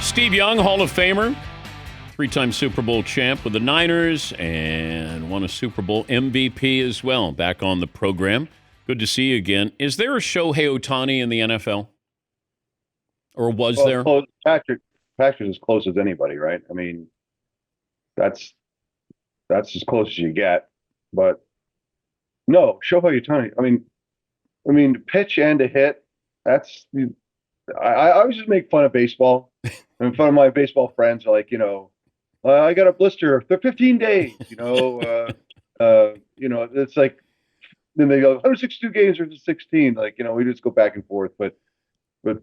Steve Young, Hall of Famer, three-time Super Bowl champ with the Niners, and won a Super Bowl MVP as well. Back on the program. Good to see you again. Is there a Shohei Ohtani in the NFL? Or was there? Close, Patrick's as close as anybody, right? I mean, that's as close as you get. But no, Shohei Ohtani. To pitch and to hit. I always just make fun of baseball. And fun of my baseball friends are like, I got a blister for 15 days. It's like then they go 162 games versus 16. We just go back and forth. But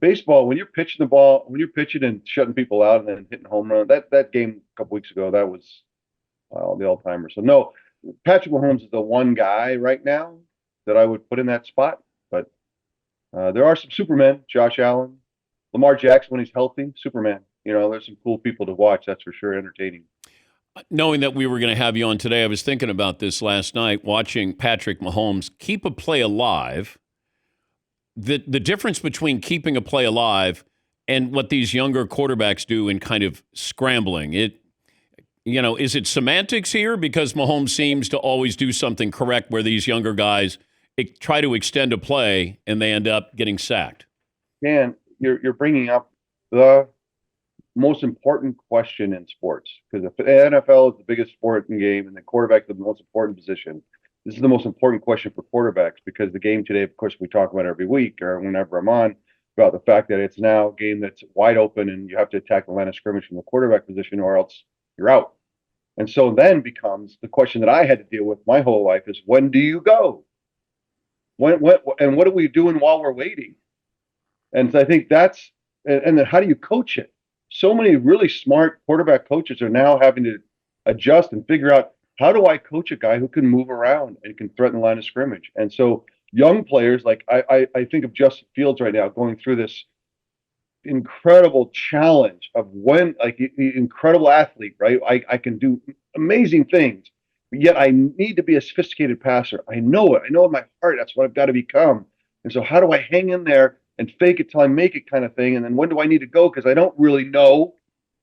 baseball, when you're pitching the ball, when you're pitching and shutting people out and then hitting home run, that game a couple weeks ago, that was the all-timer. So no, Patrick Mahomes is the one guy right now that I would put in that spot. But there are some Supermen, Josh Allen, Lamar Jackson when he's healthy, Superman. There's some cool people to watch. That's for sure entertaining. Knowing that we were going to have you on today, I was thinking about this last night, watching Patrick Mahomes keep a play alive. The difference between keeping a play alive and what these younger quarterbacks do in kind of scrambling. Is it semantics here? Because Mahomes seems to always do something correct where these younger guys try to extend a play and they end up getting sacked. Dan, you're bringing up the most important question in sports, because if the NFL is the biggest sport in the game and the quarterback is the most important position, this is the most important question for quarterbacks, because the game today, of course, we talk about every week or whenever I'm on about the fact that it's now a game that's wide open and you have to attack the line of scrimmage from the quarterback position or else you're out. And so then becomes the question that I had to deal with my whole life is, when do you go? And what are we doing while we're waiting? And so I think and then how do you coach it? So many really smart quarterback coaches are now having to adjust and figure out, how do I coach a guy who can move around and can threaten the line of scrimmage? And so young players, like I think of Justin Fields right now going through this incredible challenge of the incredible athlete, right? I can do amazing things, but yet I need to be a sophisticated passer. I know it. I know in my heart that's what I've got to become. And so how do I hang in there and fake it till I make it kind of thing? And then when do I need to go? Because I don't really know.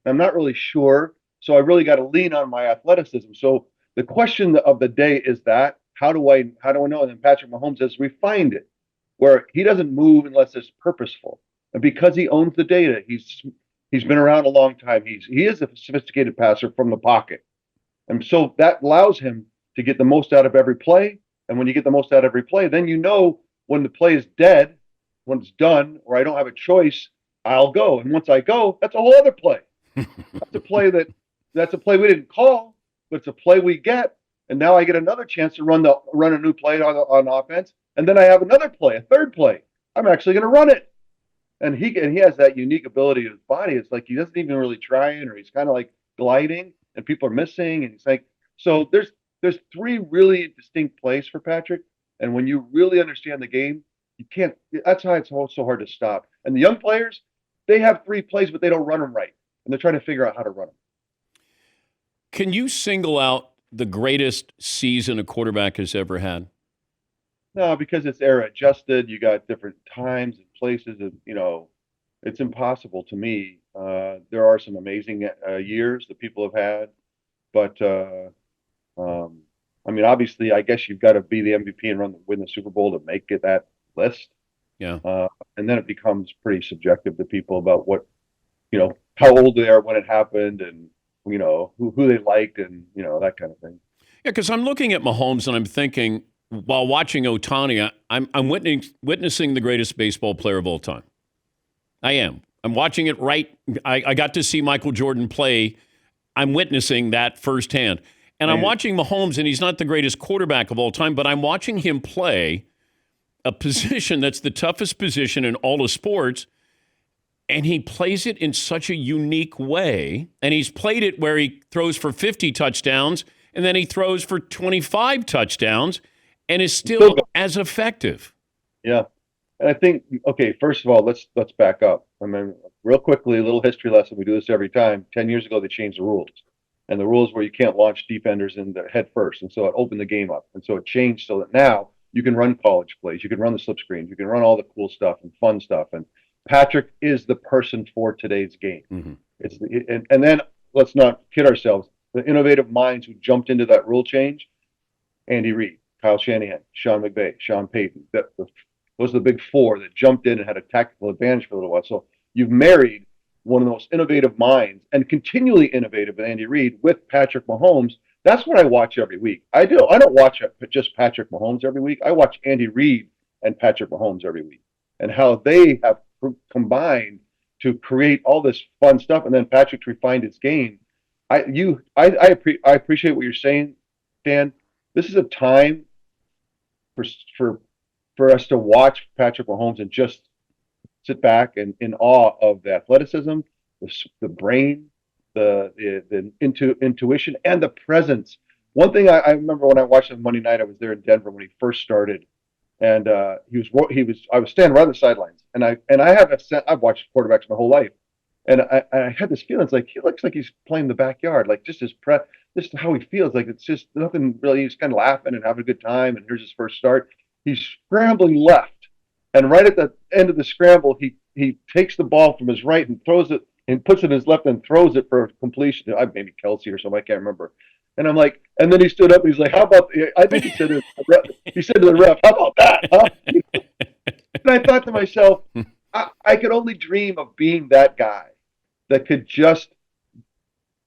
I'm not really sure. So I really got to lean on my athleticism. So the question of the day is that, how do I know? And then Patrick Mahomes has refined it, where he doesn't move unless it's purposeful. And because he owns the data, he's been around a long time. He is a sophisticated passer from the pocket. And so that allows him to get the most out of every play. And when you get the most out of every play, then when the play is dead, when it's done, or I don't have a choice, I'll go. And once I go, that's a whole other play. That's a play we didn't call, but it's a play we get. And now I get another chance to run a new play on offense. And then I have another play, a third play. I'm actually going to run it. And he has that unique ability of his body. It's like he doesn't even really try it, or he's kind of like gliding and people are missing. And he's like, so there's three really distinct plays for Patrick. And when you really understand the game, you can't, that's why it's so hard to stop. And the young players, they have three plays, but they don't run them right. And they're trying to figure out how to run them. Can you single out the greatest season a quarterback has ever had? No, because it's era adjusted. You got different times and places, and it's impossible to me. There are some amazing years that people have had, but obviously, I guess you've got to be the MVP and win the Super Bowl to make it that list. Yeah. And then it becomes pretty subjective to people about what, how old they are when it happened, and who they liked, and that kind of thing. Yeah, because I'm looking at Mahomes and I'm thinking, while watching Ohtani, I'm witnessing the greatest baseball player of all time. I am. I'm watching it right. I got to see Michael Jordan play. I'm witnessing that firsthand. And I'm watching Mahomes, and he's not the greatest quarterback of all time, but I'm watching him play a position that's the toughest position in all of sports, and he plays it in such a unique way. And he's played it where he throws for 50 touchdowns, and then he throws for 25 touchdowns, and is still as effective. Yeah. And I think, okay, first of all, let's back up. Real quickly, a little history lesson. We do this every time. 10 years ago, they changed the rules. And the rules were you can't launch defenders in the head first. And so it opened the game up. And so it changed so that now you can run college plays. You can run the slip screens. You can run all the cool stuff and fun stuff. And Patrick is the person for today's game. Mm-hmm. And then let's not kid ourselves. The innovative minds who jumped into that rule change: Andy Reid, Kyle Shanahan, Sean McVay, Sean Payton. Those are the big four that jumped in and had a tactical advantage for a little while. So you've married one of the most innovative minds and continually innovative with Andy Reid with Patrick Mahomes. That's what I watch every week. I don't watch just Patrick Mahomes every week. I watch Andy Reid and Patrick Mahomes every week, and how they have combined to create all this fun stuff. And then Patrick's refined his game. I appreciate what you're saying, Dan. This is a time for us to watch Patrick Mahomes and just sit back and in awe of the athleticism, the brain, the intuition, and the presence. One thing I remember when I watched him Monday night, I was there in Denver when he first started, and I was standing right on the sidelines, and I've watched quarterbacks my whole life, and I had this feeling, it's like he looks like he's playing the backyard, like just just how he feels, like it's just nothing really. He's kind of laughing and having a good time, and here's his first start. He's scrambling left, and right at the end of the scramble, he takes the ball from his right and throws it and puts it in his left and throws it for completion. Maybe Kelsey or something, I can't remember. And I'm like, and then he stood up and he's like, "How about?" I think he said to the ref, "How about that?" Huh? And I thought to myself, I could only dream of being that guy that could just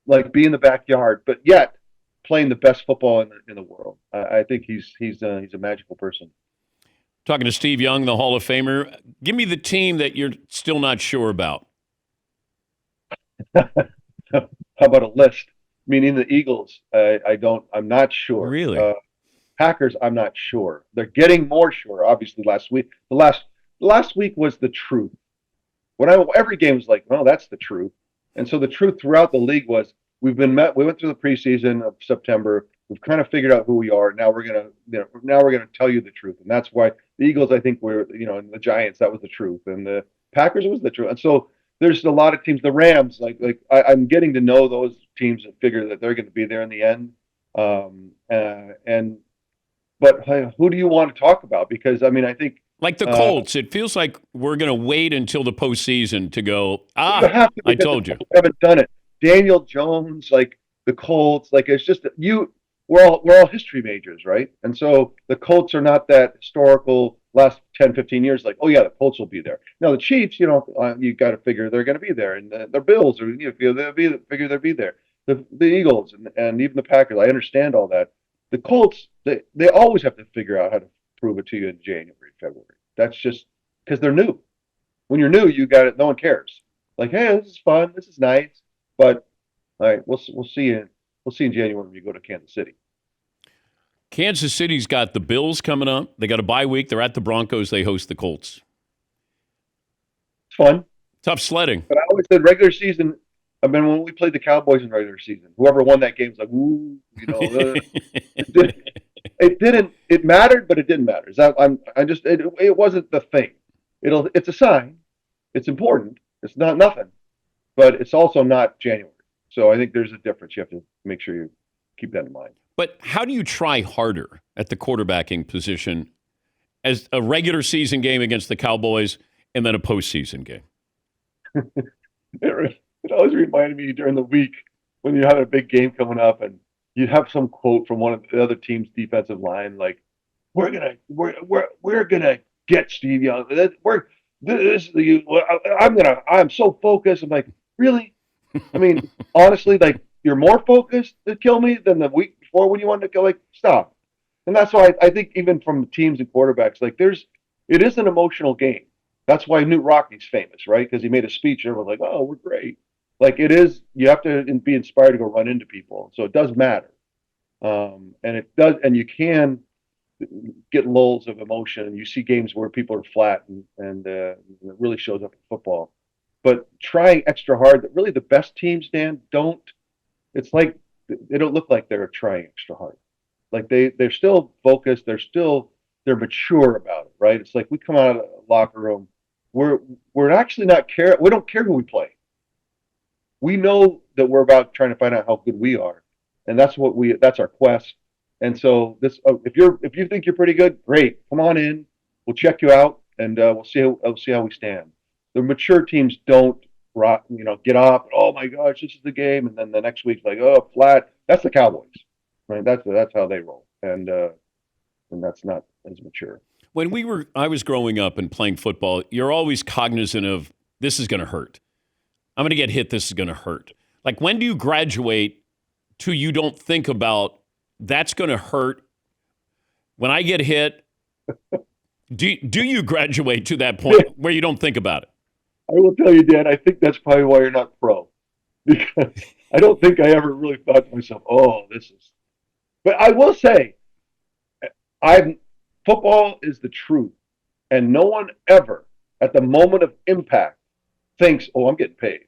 like be in the backyard, but yet playing the best football in the world. I think he's a magical person. Talking to Steve Young, the Hall of Famer. Give me the team that you're still not sure about. How about a list? Meaning the Eagles, I'm not sure. Really? Packers, I'm not sure. They're getting more sure. Obviously, last week, last week was the truth. Every game was like, well, that's the truth. And so the truth throughout the league was we went through the preseason of September. We've kind of figured out who we are. Now we're gonna tell you the truth, and that's why the Eagles, I think, and the Giants, that was the truth, and the Packers was the truth. And so there's a lot of teams. The Rams, I'm getting to know those teams and figure that they're going to be there in the end. But who do you want to talk about? Because I mean, I think like the Colts, it feels like we're going to wait until the postseason to go. I told you, haven't done it. Daniel Jones, like the Colts, like it's just we're all history majors, right? And so the Colts are not that historical last 10, 15 years, like, oh yeah, the Colts will be there. Now the Chiefs, you got to figure they're going to be there, and the Bills are, they'll be there. The Eagles and even the Packers, I understand all that. The Colts, they always have to figure out how to prove it to you in January, February. That's just because they're new. When you're new, you got it. No one cares. Like, hey, this is fun. This is nice. But all right, we'll see you. We'll see in January when you go to Kansas City. Kansas City's got the Bills coming up. They got a bye week. They're at the Broncos. They host the Colts. It's fun. Tough sledding. But I always said regular season. I mean, when we played the Cowboys in regular season, whoever won that game was like, ooh, it didn't. It mattered, but it didn't matter. It wasn't the thing. It's a sign. It's important. It's not nothing, but it's also not January. So I think there's a difference. You have to make sure you keep that in mind. But how do you try harder at the quarterbacking position as a regular season game against the Cowboys and then a postseason game? It always reminded me during the week when you have a big game coming up and you have some quote from one of the other team's defensive line, like, we're gonna get Steve Young. I'm so focused. I'm like, really? I mean, honestly, like, you're more focused to kill me than the week before when you wanted to go, like, stop. And that's why I think even from teams and quarterbacks, like, it is an emotional game. That's why Newt Rockney's famous, right? Because he made a speech and everyone's like, oh, we're great. Like, it is, you have to be inspired to go run into people. So it does matter. And it does, and you can get lulls of emotion. And you see games where people are flat and it really shows up in football. But trying extra hard, that really the best teams, Dan, it's like they don't look like they're trying extra hard. Like they're still focused, they're mature about it, right? It's like we come out of the locker room, we're actually we don't care who we play. We know that we're about trying to find out how good we are. And that's our quest. And so if you think you're pretty good, great. Come on in. We'll check you out and we'll see how we stand. The mature teams don't get up. Oh my gosh, this is the game, and then the next week's like, oh, flat. That's the Cowboys, right? That's how they roll, and that's not as mature. I was growing up and playing football, you're always cognizant of this is going to hurt. I'm going to get hit. This is going to hurt. Like, when do you graduate to you don't think about that's going to hurt? When I get hit, do you graduate to that point where you don't think about it? I will tell you, Dan, I think that's probably why you're not pro. Because I don't think I ever really thought to myself, oh, this is. But I will say, football is the truth. And no one ever, at the moment of impact, thinks, oh, I'm getting paid.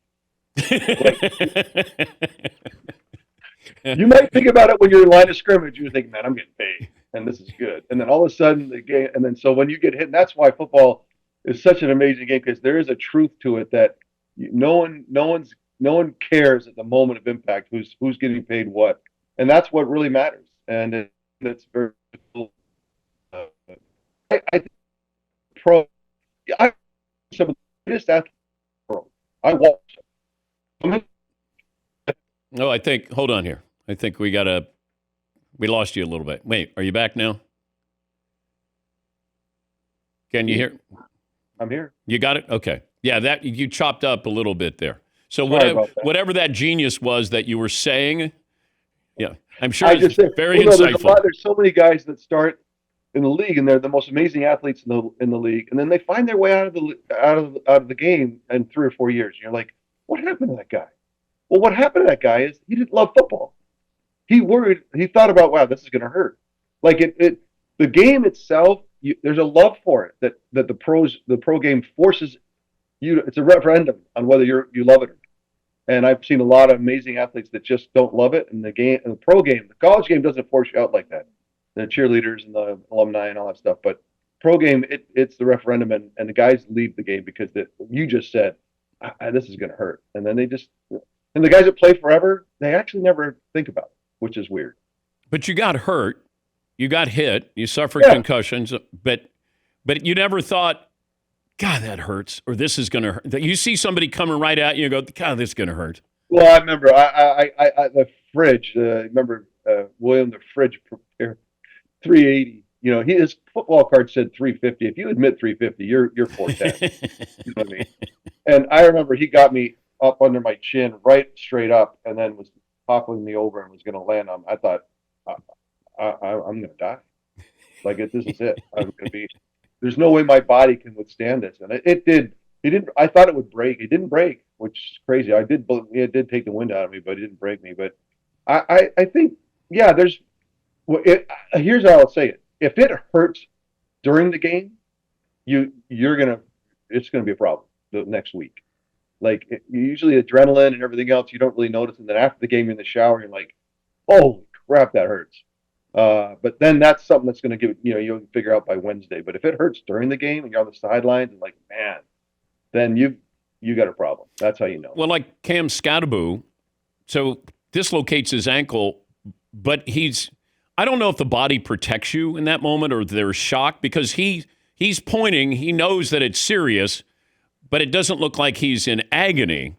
You might think about it when you're in line of scrimmage. You're thinking, man, I'm getting paid, and this is good. And then all of a sudden, the game, and then so when you get hit, and that's why football is such an amazing game, because there is a truth to it that no one cares at the moment of impact who's getting paid what, and that's what really matters. And it's very cool. I think some of the greatest athletes in the world. I watch them. No, hold on here. I think we lost you a little bit. Wait, are you back now? Can you hear? I'm here. You got it? Okay. Yeah, that you chopped up a little bit there. So whatever that genius was that you were saying, yeah, I'm sure it's very insightful. There's so many guys that start in the league, and they're the most amazing athletes in the league, and then they find their way out of the game in 3 or 4 years. And you're like, what happened to that guy? Well, what happened to that guy is he didn't love football. He thought about, wow, this is going to hurt. Like the game itself, there's a love for it that the pro game forces you. It's a referendum on whether you love it. And I've seen a lot of amazing athletes that just don't love it. And the pro game, the college game doesn't force you out like that. The cheerleaders and the alumni and all that stuff. But pro game, it's the referendum, and the guys leave the game because you just said, this is going to hurt. And then and the guys that play forever, they actually never think about it, which is weird. But you got hurt, you got hit, you suffered concussions, but you never thought, God, that hurts, or this is going to hurt. You see somebody coming right at you and go, God, this is going to hurt. Well, I remember the Fridge. Remember William the Fridge 380. His football card said 350. If you admit 350, you're 410. You know what I mean? And I remember he got me up under my chin, right straight up, and then was toppling me over and was going to land on. I thought, I'm going to die. Like this is it. I'm going to be. There's no way my body can withstand this, and it did. It didn't. I thought it would break. It didn't break, which is crazy. It did take the wind out of me, but it didn't break me. But I think, yeah. Here's how I'll say it. If it hurts during the game, it's gonna be a problem the next week. Like usually adrenaline and everything else, you don't really notice, and then after the game, you're in the shower, you're like, "Holy crap, that hurts." But then that's something that's going to give you'll figure out by Wednesday. But if it hurts during the game and you're on the sidelines and like, man, then you got a problem. That's how you know. Well, like Cam Scatterbo, so dislocates his ankle, but I don't know if the body protects you in that moment or there's shock, because he's pointing, he knows that it's serious, but it doesn't look like he's in agony.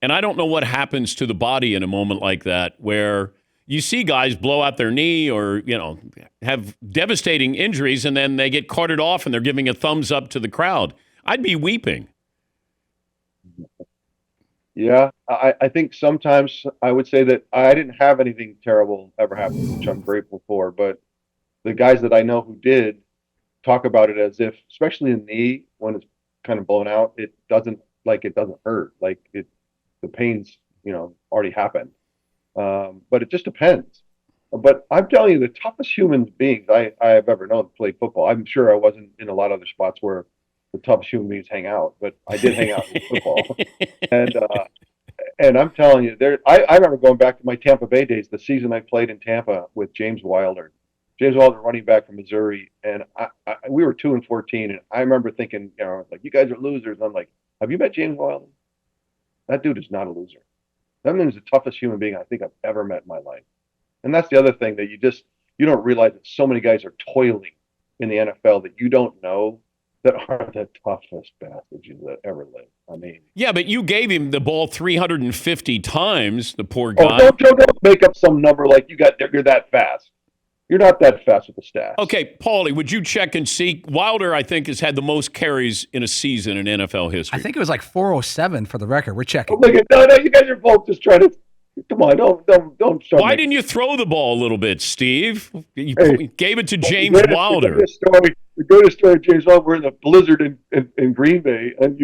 And I don't know what happens to the body in a moment like that, where you see guys blow out their knee or, have devastating injuries, and then they get carted off and they're giving a thumbs up to the crowd. I'd be weeping. Yeah, I think sometimes I would say that I didn't have anything terrible ever happen, which I'm grateful for. But the guys that I know who did talk about it as if, especially in the knee, when it's kind of blown out, it doesn't hurt. Like the pain's, already happened. But it just depends. But I'm telling you, the toughest human beings I have ever known played football. I'm sure I wasn't in a lot of other spots where the toughest human beings hang out, but I did hang out in football. And I'm telling you, I remember going back to my Tampa Bay days, the season I played in Tampa with James Wilder. James Wilder, running back from Missouri, and we were 2-14, and I remember thinking, like, you guys are losers. And I'm like, have you met James Wilder? That dude is not a loser. That man is the toughest human being I think I've ever met in my life. And that's the other thing that you don't realize that so many guys are toiling in the NFL that you don't know. that are the toughest bastards that ever lived. I mean, Yeah, but you gave him the ball 350 times, the poor oh, guy. don't make up some number like you're that fast. You're not that fast with the stats. Okay, Paulie, would you check and see? Wilder, I think, has had the most carries in a season in NFL history. I think it was like 407 for the record. We're checking. Oh, no, you guys are both just trying to. Come on, don't. Why didn't you throw the ball a little bit, Steve? You gave it to James Wilder. The greatest story of James Wilder, we're in the blizzard in Green Bay, and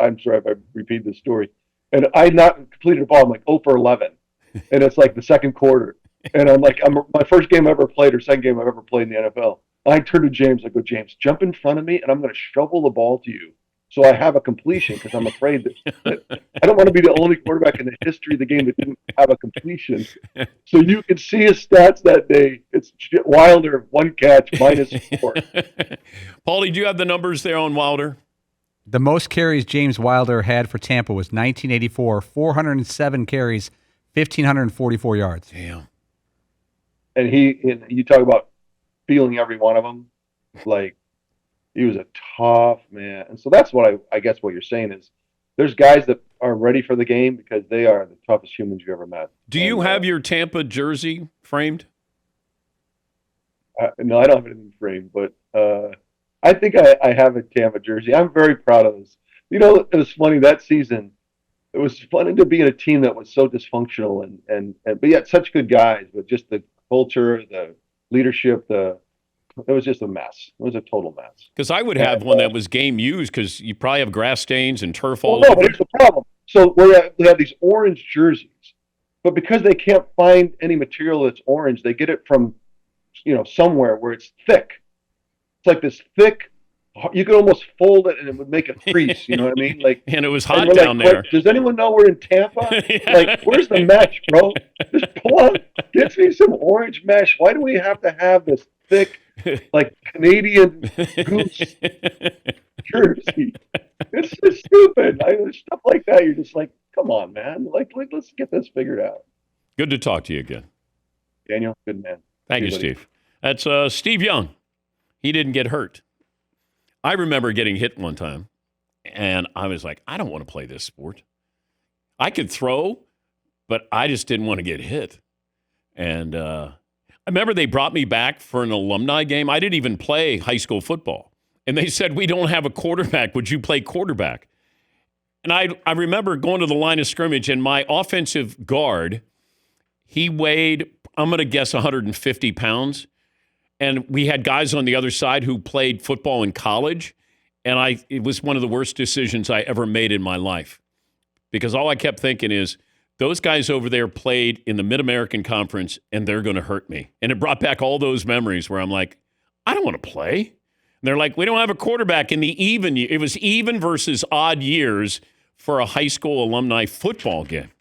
I'm sorry if I repeat this story. And I not completed a ball. I'm like 0 for 11. And it's like the second quarter. And I'm like, my first game I ever played or second game I've ever played in the NFL. I turn to James, I go, James, jump in front of me, and I'm going to shovel the ball to you. So I have a completion because I'm afraid that I don't want to be the only quarterback in the history of the game that didn't have a completion. So you can see his stats that day. It's Wilder, 1 catch, -4. Paulie, do you have the numbers there on Wilder? The most carries James Wilder had for Tampa was 1984, 407 carries, 1,544 yards. Damn. And you talk about feeling every one of them, like, he was a tough man. And so that's what I guess what you're saying is there's guys that are ready for the game because they are the toughest humans you ever met. Do you have your Tampa jersey framed? No, I don't have anything framed, but I think I have a Tampa jersey. I'm very proud of this. You know, it was funny that season. It was funny to be in a team that was so dysfunctional and but yet such good guys, but just the culture, the leadership, it was just a mess. It was a total mess. Because I would have one that was game used because you probably have grass stains and turf all no, over. but here's the problem. So we have these orange jerseys, but because they can't find any material that's orange, they get it from, somewhere where it's thick. It's like this thick. You could almost fold it and it would make a crease. You know what I mean? Like, and it was hot down there. Does anyone know we're in Tampa? Yeah. Like, where's the mesh, bro? Just pull out, get me some orange mesh. Why do we have to have this thick, like Canadian goose jersey? It's just stupid. Stuff like that. You're just like, come on, man. Like, let's get this figured out. Good to talk to you again, Daniel. Good man. Thank you, Steve. That's Steve Young. He didn't get hurt. I remember getting hit one time, and I was like, I don't want to play this sport. I could throw, but I just didn't want to get hit. And I remember they brought me back for an alumni game. I didn't even play high school football. And they said, we don't have a quarterback. Would you play quarterback? And I remember going to the line of scrimmage, and my offensive guard, he weighed, I'm going to guess, 150 pounds. And we had guys on the other side who played football in college. And it was one of the worst decisions I ever made in my life. Because all I kept thinking is, those guys over there played in the Mid-American Conference, and they're going to hurt me. And it brought back all those memories where I'm like, I don't want to play. And they're like, we don't have a quarterback in the even year. It was even versus odd years for a high school alumni football game.